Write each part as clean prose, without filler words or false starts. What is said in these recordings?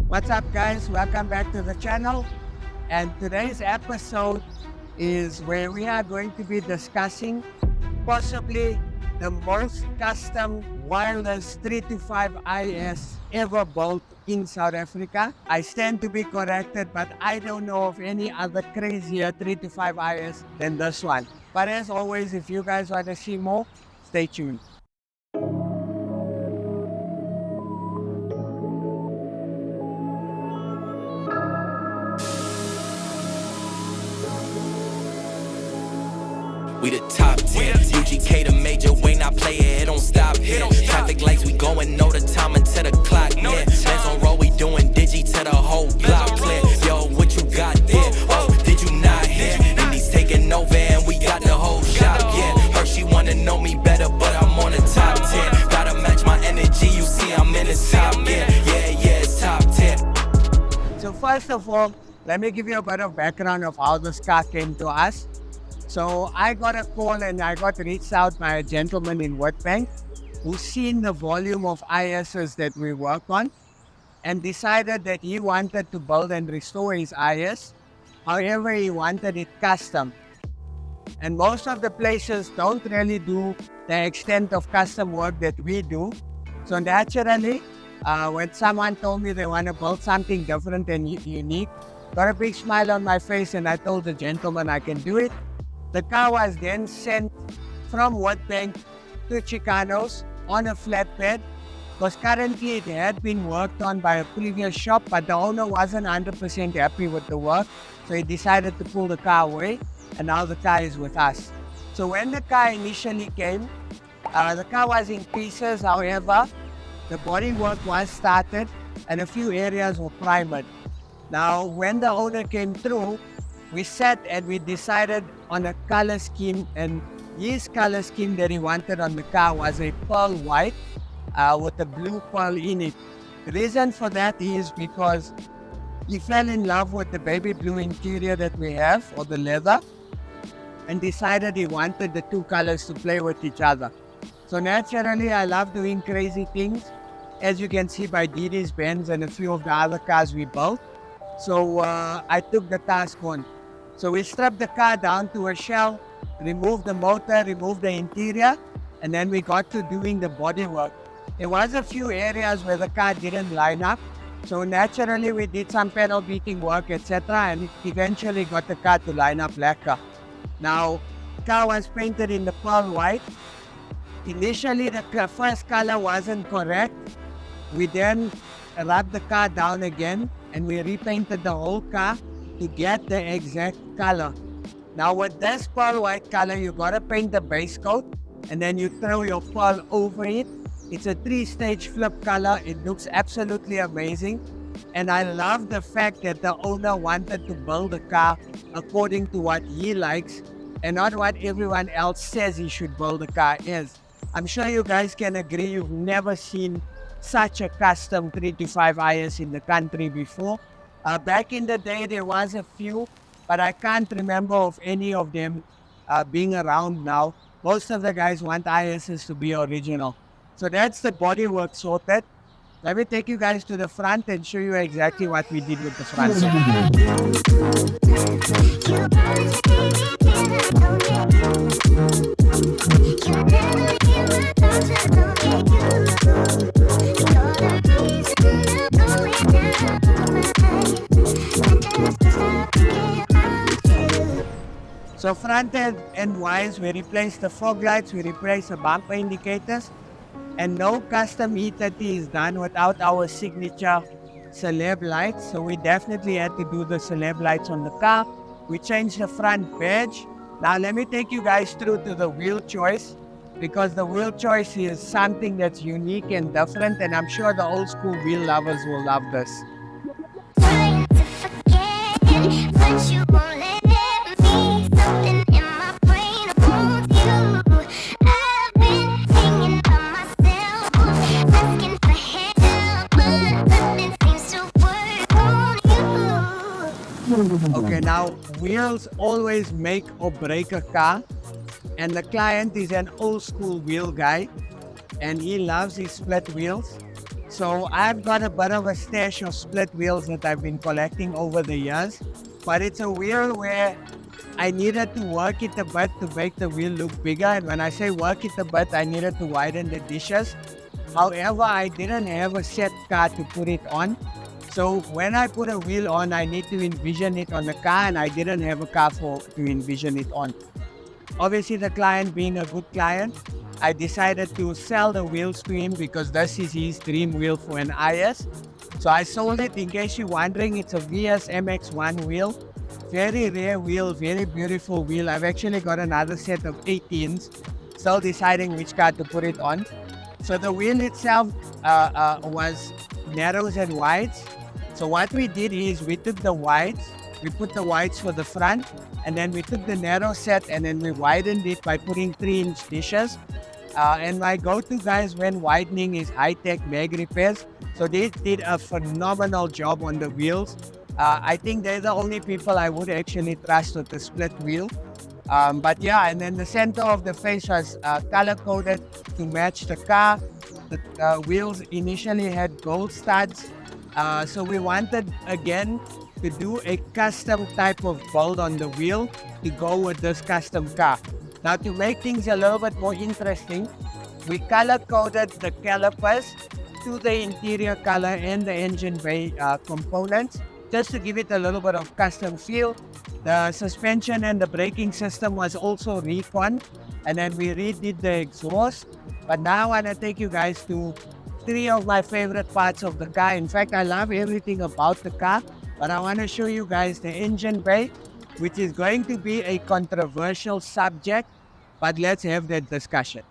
What's up, guys? Welcome back to the channel. And today's episode is where we are going to be discussing possibly the most custom wireless 325 IS ever built in South Africa. I stand to be corrected, but I don't know of any other crazier 325 IS than this one. But as always, if you guys want to see more, stay tuned. We the top 10, UGK the major, Wayne I play it, it don't stop here. Traffic lights, we going, know the time until the clock near. Bands on roll, we doing digi to the whole block clear. Yo, what you got there? Oh, did you not hear? Indies taking over and we got the whole shop, yeah. Her, she wanna know me better, but I'm on the top 10. Gotta match my energy, you see I'm in the top, yeah, it's top 10. So first of all, let me give you a bit of background of how this car came to us. So I got a call and I got reached out by a gentleman in Witbank who seen the volume of ISs that we work on and decided that he wanted to build and restore his IS. However, he wanted it custom. And most of the places don't really do the extent of custom work that we do. So naturally, when someone told me they want to build something different and unique, got a big smile on my face and I told the gentleman I can do it. The car was then sent from Witbank to Chicanos on a flatbed because currently it had been worked on by a previous shop, but the owner wasn't 100% happy with the work, so he decided to pull the car away, and now the car is with us. So when the car initially came, the car was in pieces. However, the bodywork was started and a few areas were primed. Now, when the owner came through, we sat and we decided on a color scheme, and his color scheme that he wanted on the car was a pearl white with a blue pearl in it. The reason for that is because he fell in love with the baby blue interior that we have, or the leather, and decided he wanted the two colors to play with each other. So naturally, I love doing crazy things, as you can see by Didi's Benz and a few of the other cars we built. So I took the task on. So we stripped the car down to a shell, removed the motor, removed the interior, and then we got to doing the bodywork. There was a few areas where the car didn't line up. So naturally we did some pedal beating work, etc. and eventually got the car to line up lacquer. Now, the car was painted in the pearl white. Initially the first color wasn't correct. We then rubbed the car down again and we repainted the whole car to get the exact color. Now with this pearl white color, you gotta paint the base coat and then you throw your pearl over it. It's a 3-stage flip color. It looks absolutely amazing. And I love the fact that the owner wanted to build the car according to what he likes and not what everyone else says he should build the car is. I'm sure you guys can agree you've never seen such a custom 325 IS in the country before. Back in the day, there was a few, but I can't remember of any of them being around now. Most of the guys want ISs to be original. So that's the bodywork sorted. Let me take you guys to the front and show you exactly what we did with the front. So front end wise, we replaced the fog lights, we replaced the bumper indicators, and no custom E30 is done without our signature celeb lights. So we definitely had to do the celeb lights on the car. We changed the front badge. Now let me take you guys through to the wheel choice, because the wheel choice is something that's unique and different, and I'm sure the old school wheel lovers will love this. Trying to forget, but you won't let me. Something in my brain wants you. I've been thinking about myself, asking for help, but nothing seems to work on you. Okay, now wheels always make or break a car, and the client is an old school wheel guy and he loves his split wheels. So I've got a bit of a stash of split wheels that I've been collecting over the years, but it's a wheel where I needed to work it a bit to make the wheel look bigger. And when I say work it a bit, I needed to widen the dishes. However, I didn't have a set car to put it on. So when I put a wheel on, I need to envision it on the car, and I didn't have a car to envision it on. Obviously, the client being a good client, I decided to sell the wheels to him because this is his dream wheel for an IS. So I sold it. In case you're wondering, it's a VS MX1 wheel. Very rare wheel, very beautiful wheel. I've actually got another set of 18s, still deciding which car to put it on. So the wheel itself was narrows and wides. So what we did is we took the wides, we put the wides for the front, and then we took the narrow set and then we widened it by putting 3-inch dishes. And my go-to guys when widening is high-tech mag repairs. So they did a phenomenal job on the wheels. I think they're the only people I would actually trust with the split wheel. But yeah, and then the center of the face was color-coded to match the car. The wheels initially had gold studs. So we wanted, again, to do a custom type of build on the wheel to go with this custom car. Now, to make things a little bit more interesting, we color-coded the calipers to the interior color and the engine bay components, just to give it a little bit of custom feel. The suspension and the braking system was also recon, and then we redid the exhaust. But now I want to take you guys to 3 of my favorite parts of the car. In fact, I love everything about the car, but I want to show you guys the engine bay, which is going to be a controversial subject, but let's have that discussion.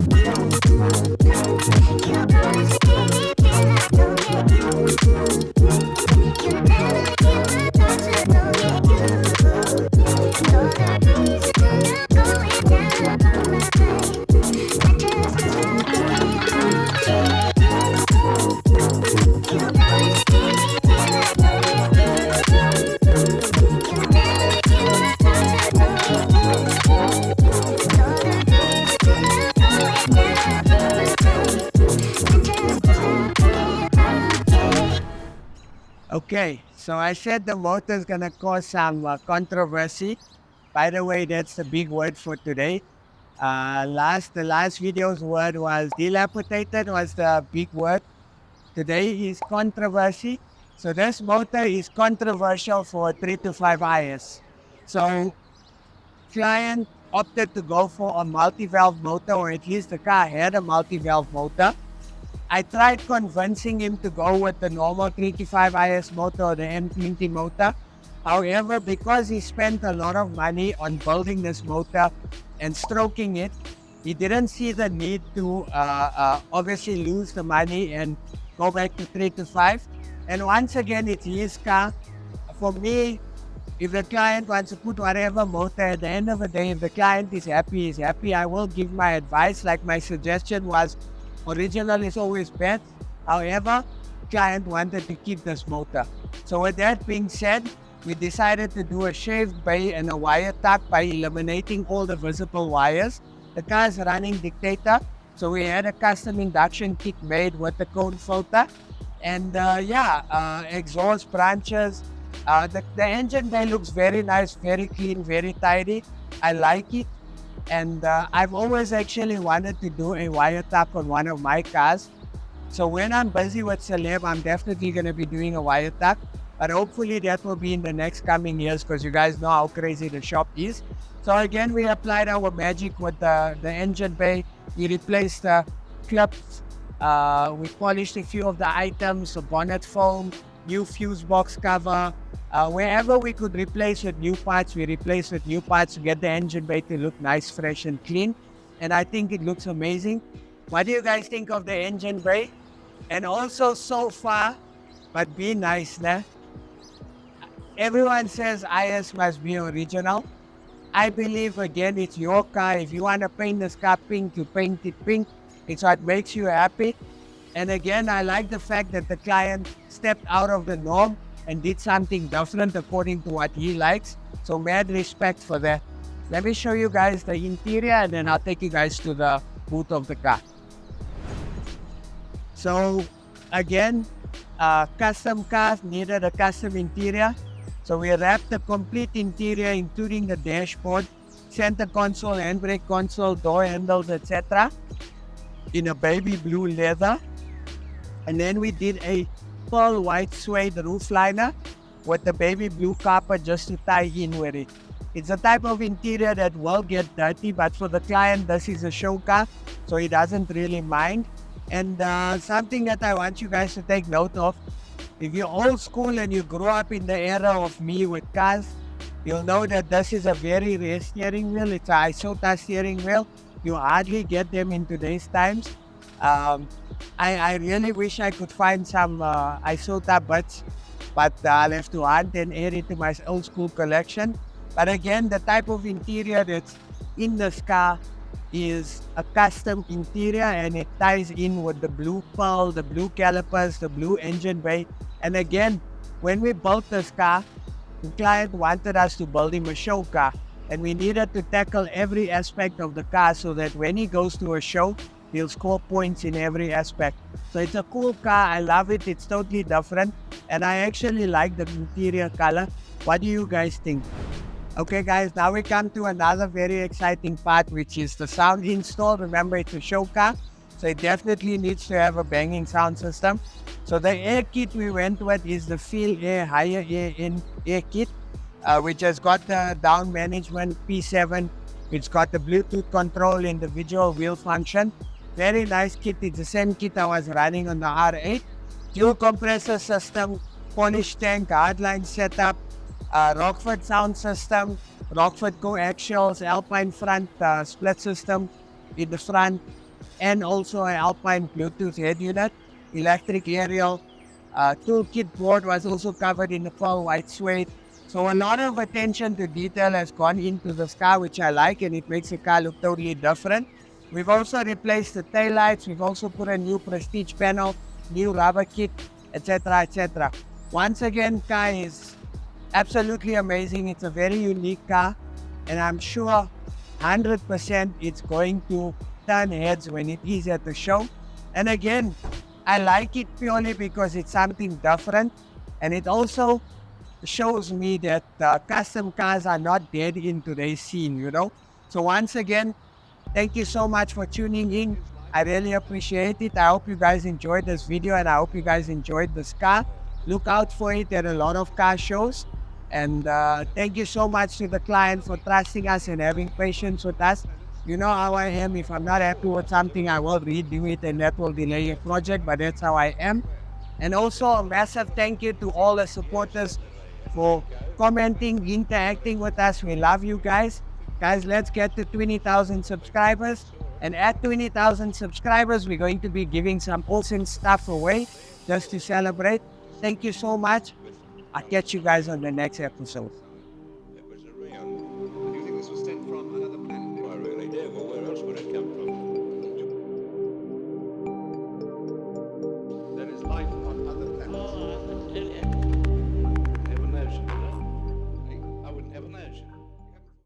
Okay, so I said the motor is going to cause some controversy. By the way, that's the big word for today. The last video's word was dilapidated, was the big word. Today is controversy. So this motor is controversial for 3 to 5 IS. So client opted to go for a multi-valve motor, or at least the car had a multi-valve motor. I tried convincing him to go with the normal 325 IS motor or the M20 motor. However, because he spent a lot of money on building this motor and stroking it, he didn't see the need to obviously lose the money and go back to 325. And once again, it's his car. For me, if the client wants to put whatever motor, at the end of the day, if the client is happy, he's happy. I will give my advice. Like my suggestion was, original is always best. However, client wanted to keep this motor. So with that being said, we decided to do a shaved bay and a wire tuck by eliminating all the visible wires. The car is running dictator, so we had a custom induction kit made with the cone filter. And exhaust branches. The engine bay looks very nice, very clean, very tidy. I like it. And I've always actually wanted to do a wire tuck on one of my cars. So when I'm busy with Celeb, I'm definitely going to be doing a wire tuck. But hopefully that will be in the next coming years, because you guys know how crazy the shop is. So again, we applied our magic with the engine bay. We replaced the clips. We polished a few of the items, the bonnet foam, new fuse box cover. Wherever we could replace with new parts, we replaced with new parts to get the engine bay to look nice, fresh and clean. And I think it looks amazing. What do you guys think of the engine bay? And also so far, but be nice, nah? Everyone says IS must be original. I believe, again, it's your car. If you want to paint this car pink, you paint it pink. It's what makes you happy. And again, I like the fact that the client stepped out of the norm and did something different according to what he likes. So mad respect for that. Let me show you guys the interior, and then I'll take you guys to the boot of the car. So Again, custom cars needed a custom interior. So we wrapped the complete interior, including the dashboard, center console, handbrake console, door handles, etc., in a baby blue leather. And then we did a pearl white suede roof liner with the baby blue carpet just to tie in with it. It's a type of interior that will get dirty, but for the client, this is a show car, so he doesn't really mind. And something that I want you guys to take note of, if you're old school and you grew up in the era of me with cars, you'll know that this is a very rare steering wheel. It's an Isota steering wheel. You hardly get them in today's times. Um, I really wish I could find some Isota butts, but I'll have to hunt and add it to my old school collection. But again, the type of interior that's in this car is a custom interior, and it ties in with the blue pearl, the blue calipers, the blue engine bay. And again, when we built this car, the client wanted us to build him a show car, and we needed to tackle every aspect of the car so that when he goes to a show, he'll score points in every aspect. So it's a cool car. I love it. It's totally different, and I actually like the interior color. What do you guys think? Okay, guys, now we come to another very exciting part, which is the sound install. Remember, it's a show car, so it definitely needs to have a banging sound system. So the air kit we went with is the Feel Air Higher Air in Air Kit, which has got the down management P7. It's got the Bluetooth control, individual wheel function. Very nice kit. It's the same kit I was running on the R8. Dual compressor system, polished tank, hardline setup, Rockford sound system, Rockford coaxials, Alpine front split system in the front, and also an Alpine Bluetooth head unit, electric aerial. Toolkit board was also covered in the full white suede. So a lot of attention to detail has gone into this car, which I like, and it makes the car look totally different. We've also replaced the taillights. We've also put a new prestige panel, new rubber kit, etc., etc. Once again, car is absolutely amazing. It's a very unique car, and I'm sure 100% it's going to turn heads when it is at the show. And again, I like it purely because it's something different, and it also shows me that custom cars are not dead in today's scene, you know. So once again, thank you so much for tuning in. I really appreciate it. I hope you guys enjoyed this video, and I hope you guys enjoyed this car. Look out for it at a lot of car shows. And thank you so much to the client for trusting us and having patience with us. You know how I am. If I'm not happy with something, I will redo it, and that will delay a project, but that's how I am. And also a massive thank you to all the supporters for commenting, interacting with us. We love you guys. Guys, let's get to 20,000 subscribers. And at 20,000 subscribers, we're going to be giving some awesome stuff away just to celebrate. Thank you so much. I'll catch you guys on the next episode. It was a ring. Do you think this was sent from another planet? I really do. Well, where else would it come from? There is life on other planets.